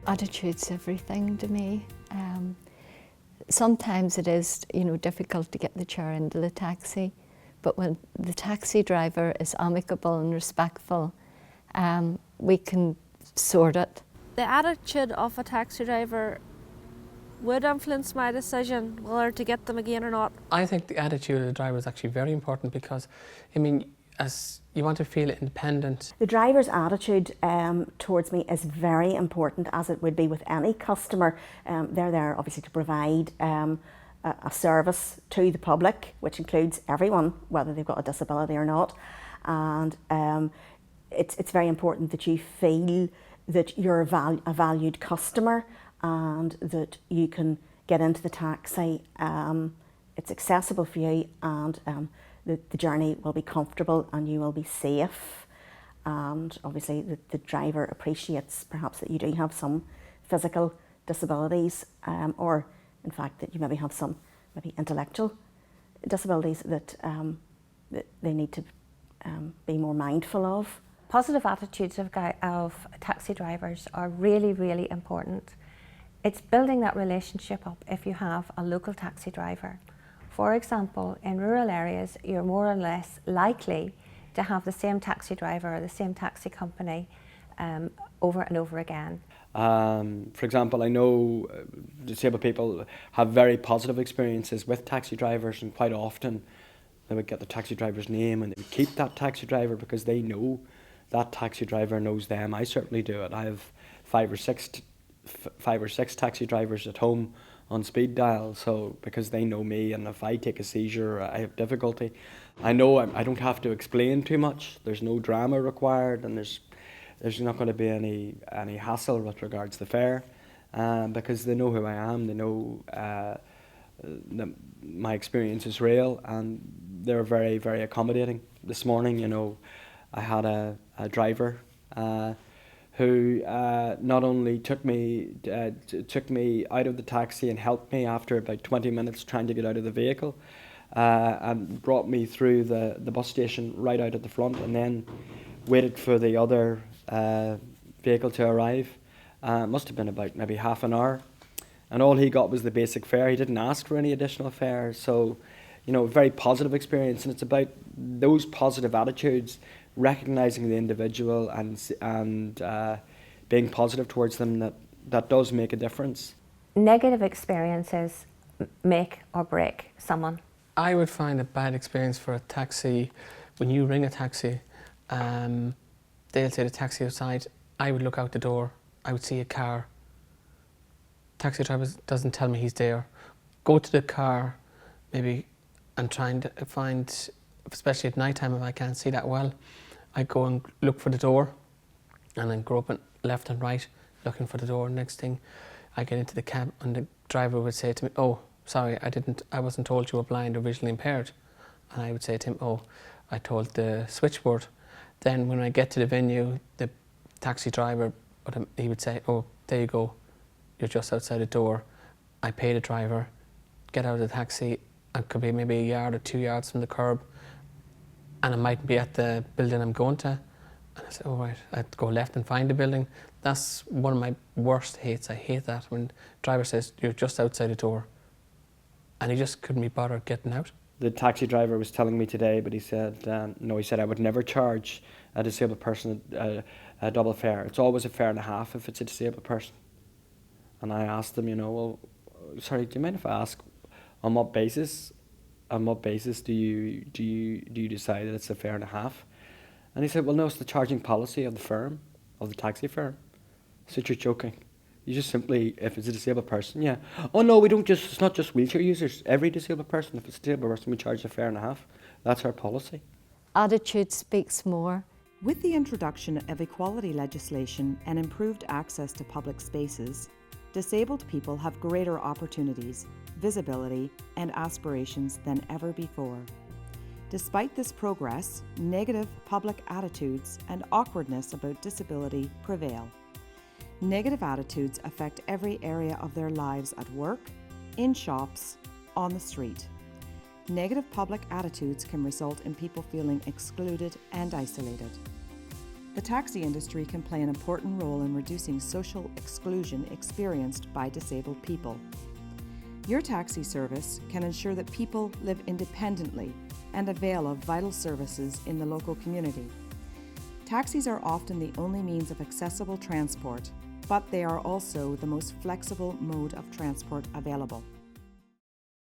Attitude's everything to me. Sometimes it is, difficult to get the chair into the taxi, but when the taxi driver is amicable and respectful, we can sort it. The attitude of a taxi driver would influence my decision whether to get them again or not. I think the attitude of the driver is actually very important because, as you want to feel independent. The driver's attitude towards me is very important, as it would be with any customer. They're there obviously to provide a service to the public, which includes everyone, whether they've got a disability or not. And it's very important that you feel that you're a valued customer and that you can get into the taxi. It's accessible for you, and the journey will be comfortable and you will be safe. And obviously the driver appreciates perhaps that you do have some physical disabilities, or in fact that you maybe have some intellectual disabilities that they need to be more mindful of. Positive attitudes of taxi drivers are really, really important. It's building that relationship up if you have a local taxi driver. For example, in rural areas, you're more or less likely to have the same taxi driver or the same taxi company over and over again. For example, I know disabled people have very positive experiences with taxi drivers, and quite often they would get the taxi driver's name and they would keep that taxi driver because they know that taxi driver knows them. I certainly do it. I have five or six taxi drivers at home on speed dial, so because they know me, and if I take a seizure or I have difficulty, I know I don't have to explain too much. There's no drama required, and there's not going to be any hassle with regards to the fare, because they know who I am, they know my experience is real, and they're very, very accommodating. This morning, I had a driver who not only took me out of the taxi and helped me after about 20 minutes trying to get out of the vehicle, and brought me through the bus station right out at the front, and then waited for the other vehicle to arrive. Must have been about maybe half an hour, and all he got was the basic fare. He didn't ask for any additional fare, so very positive experience. And it's about those positive attitudes, recognising the individual and being positive towards them, that does make a difference. Negative experiences make or break someone. I would find a bad experience for a taxi when you ring a taxi. They'll say the taxi outside. I would look out the door. I would see a car. Taxi driver doesn't tell me he's there. Go to the car, maybe, and try and find, especially at night time if I can't see that well, I go and look for the door, and then go up and left and right looking for the door. Next thing, I get into the cab and the driver would say to me, "Oh, sorry, I wasn't told you were blind or visually impaired." And I would say to him, "Oh, I told the switchboard." Then when I get to the venue, the taxi driver, he would say, "Oh, there you go, you're just outside the door." I pay the driver, get out of the taxi, I could be maybe a yard or 2 yards from the curb, and I might be at the building I'm going to. And I say, "Oh right," I'd go left and find the building. That's one of my worst hates. I hate that when the driver says, "You're just outside the door," and he just couldn't be bothered getting out. The taxi driver was telling me today, but he said, no, he said, "I would never charge a disabled person a double fare. It's always a fare and a half if it's a disabled person." And I asked him, "Well, sorry, do you mind if I ask, on what basis do you decide that it's a fare and a half?" And he said, "Well, no, it's the charging policy of the firm, of the taxi firm." I said, "You're joking. You just simply, if it's a disabled person, yeah. Oh no, it's not just wheelchair users. Every disabled person, if it's a disabled person, we charge a fare and a half. That's our policy." Attitude speaks more. With the introduction of equality legislation and improved access to public spaces, disabled people have greater opportunities, visibility, and aspirations than ever before. Despite this progress, negative public attitudes and awkwardness about disability prevail. Negative attitudes affect every area of their lives at work, in shops, on the street. Negative public attitudes can result in people feeling excluded and isolated. the taxi industry can play an important role in reducing social exclusion experienced by disabled people. Your taxi service can ensure that people live independently and avail of vital services in the local community. Taxis are often the only means of accessible transport, but they are also the most flexible mode of transport available.